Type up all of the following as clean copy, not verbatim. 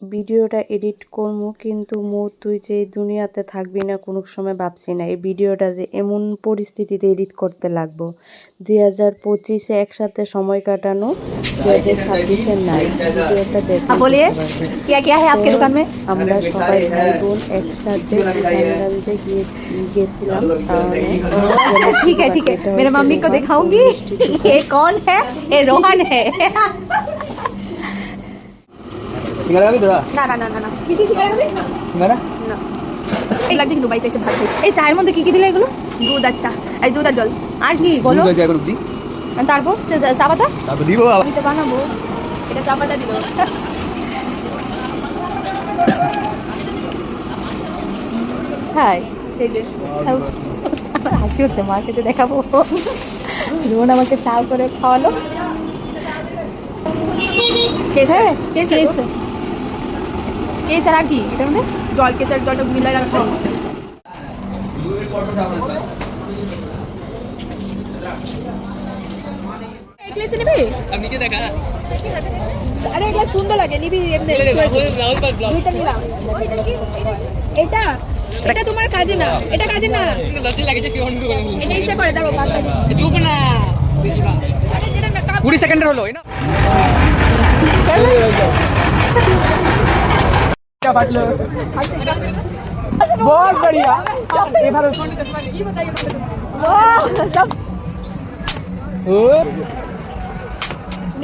ভিডিওটা এডিট করবো, কিন্তু তুই যে এই দুনিয়াতে থাকবি না কোনো সময় ভাবছি না। এই ভিডিওটা যে এমন পরিস্থিতিতে এডিট করতে লাগবো, 2025-এ একসাথে সময় কাটানো, 2026-এর নাই। ভিডিওটা দেখলে বুঝতে পারবে। আমরা সবাই ভাই বোন একসাথে কিষানগঞ্জে গেছিলাম। তাহলে ठीक है ठीक है, मेरे मम्मी को दिखाऊंगी ये कौन है, ये रोहन है। সিঙ্গারা খাবি তোরা? না না না না না, কিসি সিঙ্গারা খাবি? সিঙ্গারা না, এই লাগছে কিন্তু বাড়িতে এসে ভাত খাই। এই চায়ের মধ্যে কি কি দিলে এগুলো? দুধ, আচ্ছা এই দুধ আর জল, আর কি বলো? দুধ আর রুটি, তারপর চা পাতা, তারপর দিব বাবা। আমি তো বানাবো, এটা চা পাতা দিল। খাই এই যে হাসি হচ্ছে, মার্কেটে দেখাবো। রোহন আমাকে চা করে খাওয়ালো। কেসার কেসার আর কি এটার মধ্যে জল, কেসার জলটা মিলাই রাখবো। এক গ্লাস নিবি? নিচে দেখা। আরে এক গ্লাস সুন্দর লাগে, নিবি এমনি? দুইটা নিলাম। এটা এটা তোমার কাজে না, এটা কাজে না। লজ্জা লাগে যে কি অন্য করে বলছিস। এটা ইসে করে দাও বাবা। চুপ না, বেশি না। আরে যেটা না 20 সেকেন্ডের হলো এই না। क्या बात लो, बहुत बढ़िया। ये बार सब ओ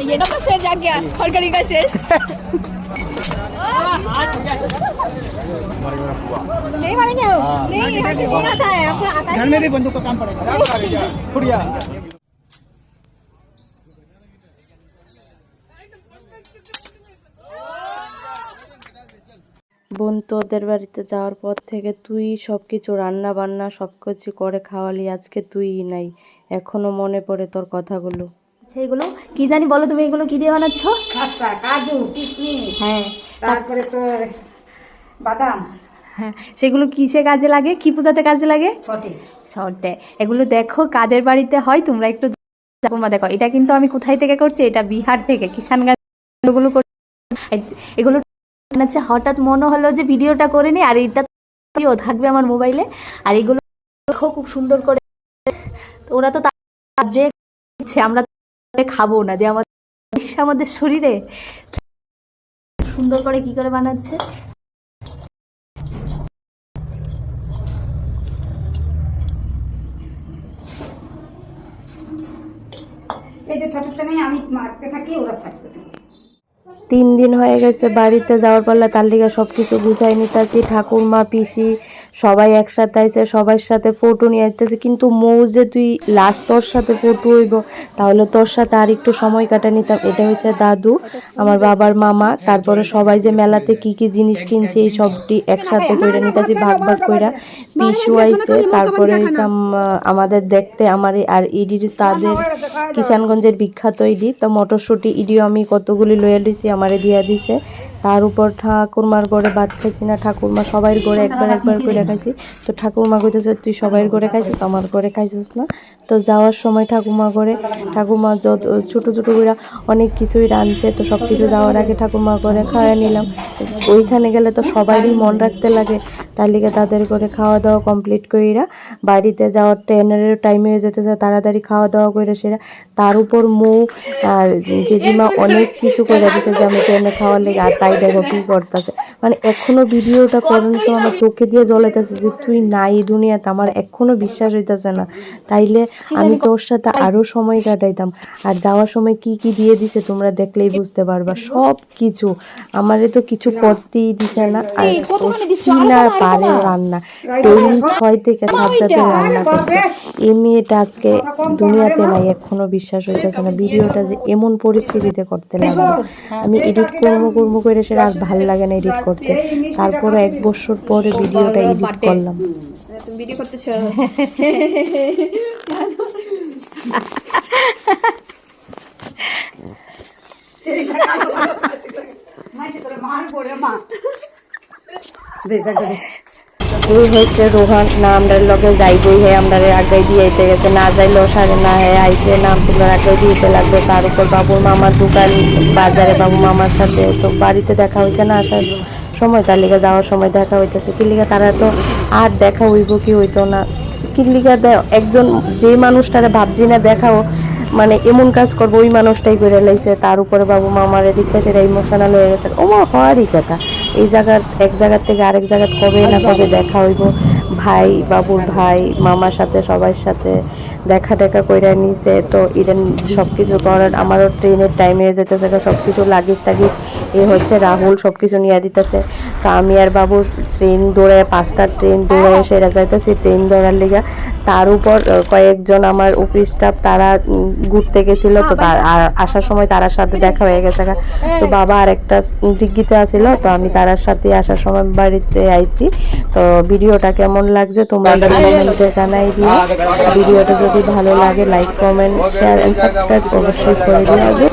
ये ना तो शेर जाग गया, और करेगा शेर। नहीं मारेंगे हम, नहीं यहाँ से नहीं आता है, हमको आता है। घर में भी बंदूक का काम पड़ेगा। बढ़िया। বোন, তোদের বাড়িতে যাওয়ার পর থেকে তুই সব কিছু রান্না বান্না সব কিছু করে খাওয়ালি, আজকে তুই নাই। এখনো মনে পড়ে তোর কথাগুলো। সেগুলো কি জানি বলো, তুমি এগুলো কি দিয়ে বানাচ্ছ? খাস্তা, কাজু, কিশমিশ, হ্যাঁ তারপরে তোর বাদাম, হ্যাঁ, সেগুলো কিসে কাজে লাগে, কি পূজাতে কাজে লাগে? ছটে। শর্টে এগুলো দেখো কাদের বাড়িতে হয়, তোমরা একটু দেখো। এটা কিন্তু আমি কোথায় থেকে করছি, এটা বিহার থেকে, কিষানগঞ্জ। এগুলো এগুলো বানাচ্ছে, হঠাৎ মনে হলো যে ভিডিওটা করে নি, আর এটা থাকবে আমার মোবাইলে। আর এগুলো দেখো খুব সুন্দর করে, ওরা তো যে আমরা খাবো না, যে আমাদের শরীরে সুন্দর করে কি করে বানাচ্ছে। এই যে ছোট সময় আমি মারতে থাকি, ওরা ছাড়তে থাকে। 3 দিন হয়ে গেছে বাড়িতে যাওয়ার পাল্লা, তার লিগে সব কিছু গুছাই নিতেছি। ঠাকুরমা, পিসি সবাই একসাথে আইছে, সবার সাথে ফটো নিয়ে আসতেছে। কিন্তু মৌ যে তুই লাস্ট তোর সাথে ফটো হইব, তাহলে তোর সাথে আর একটু সময় কাটা নিতাম। এটা হচ্ছে দাদু, আমার বাবার মামা। তারপরে সবাই যে মেলাতে কি কি জিনিস কিনছে, এই সবটি একসাথে কইরা নিতেছি, ভাগ ভাগ কইরা। পিসু আইছে, তারপরে হইছে আমাদের দেখতে আমার আর ইডির, তাদের কিষানগঞ্জের বিখ্যাত ইডি। তো মটরশুঁটি ইডিও আমি কতগুলি লইয়া লইছি, আমারে দিয়া দিছে। তার উপর ঠাকুরমার ঘরে ভাত খাইছি না, ঠাকুরমা সবাইয়ের ঘরে একবার একবার করে খাইছি। তো ঠাকুরমা কইতেছে তুই সবাইয়ের ঘরে খাইছিস, আমার ঘরে খাইছিস না। তো যাওয়ার সময় ঠাকুরমা যত ছোটো ছোটো করে অনেক কিছুই রাঁধছে। তো সব কিছু যাওয়ার আগে ঠাকুরমা করে খাওয়া নিলাম। ওইখানে গেলে তো সবারই মন রাখতে লাগে, তার লিগে তাদের করে খাওয়া দাওয়া কমপ্লিট কইরা বাড়িতে যাওয়ার ট্রেনের টাইম হয়ে যেতেছে, তাড়াতাড়ি খাওয়া দাওয়া করে সেরা। তার উপর মৌ আর জেঠিমা অনেক কিছু করে দিছে যে আমি ট্রেনে খাওয়ার লেগে। আর তাই দেখো কি করতেছে, মানে এখনো ভিডিওটা করানোর সময় আমার চোখে দিয়ে জ্বলাইতেছে যে তুই নাই দুনিয়াতে। আমার এখনো বিশ্বাস হইতেছে না। তাইলে আমি তোর সাথে আরো সময় কাটাইতাম। আর যাওয়ার সময় কি কি দিয়ে দিছে তোমরা দেখলেই বুঝতে পারবা। সব কিছু আমারে তো কিছু করতেই দিছে না। আর কি না পারে রান্না, ডেইলি 6 থেকে 7 জাতের রান্না করতে। এই মেয়েটা আজকে দুনিয়াতে নাই, এখনো বিশ্বাস হইতেছে না। ভিডিওটা যে এমন পরিস্থিতিতে করতে লাগলো, আমি এডিট করবো করে সেটা আর ভালো লাগে না এডিট করতে। তারপরে 1 বছর পরে ভিডিওটা এডিট করলাম। তুমি ভিডিও করতেছো? মাঝে করে মার পড়ে মা এই হয়েছে রোহান না আমরা লগে যাইবই হে আমরা আগাই দিয়েতে গেছে না যাইলেও সারে না হে আইসে নাম তুলার আগাই দিতে লাগবে তার উপর বাবুর মামার দোকান বাজারে বাবু মামার সাথে তো বাড়িতে দেখা হয়েছে না আসার সময় তার লিগে যাওয়ার সময় দেখা হইতেছে কি লিগে তারা তো আর দেখা হইব কি হইতো না কি লিগে একজন যে মানুষটারে ভাবছি না দেখাও মানে এমন কাজ করবো ওই মানুষটাই করে লাইছে তার উপরে বাবু মামার এদিকটা সেটা ইমোশনাল হয়ে গেছে ওমা হওয়ারই কথা এই জায়গার এক জায়গার থেকে আরেক জায়গায় কবে না কবে দেখা হইব ভাই বাবুর ভাই মামার সাথে সবার সাথে দেখা দেখা কইরা নিছে তো ইডেন সব কিছু করার আমারও ট্রেনের টাইম হয়ে যেতেছে সব কিছু লাগিস টাগিস এ হচ্ছে রাহুল সব কিছু নিয়ে দিতেছে তো আমি আর বাবু ট্রেন দৌড়ায় 5টা ট্রেন দৌড়ায় সেরা যাইতেছি ট্রেন ধরার লিগা তার উপর কয়েকজন আমার অফিস স্টাফ তারা ঘুরতে গেছিল তো আসার সময় তারার সাথে দেখা হয়ে গেছে তো বাবা আর একটা ডিগ্গিতে আসিল তো আমি তারার সাথে আসার সময় বাড়িতে আইছি তো ভিডিওটা কেমন লাগছে তোমরা কমেন্টে জানাই দিও ভিডিওটা যদি ভালো লাগে like comment share and subscribe অবশ্যই করে দিও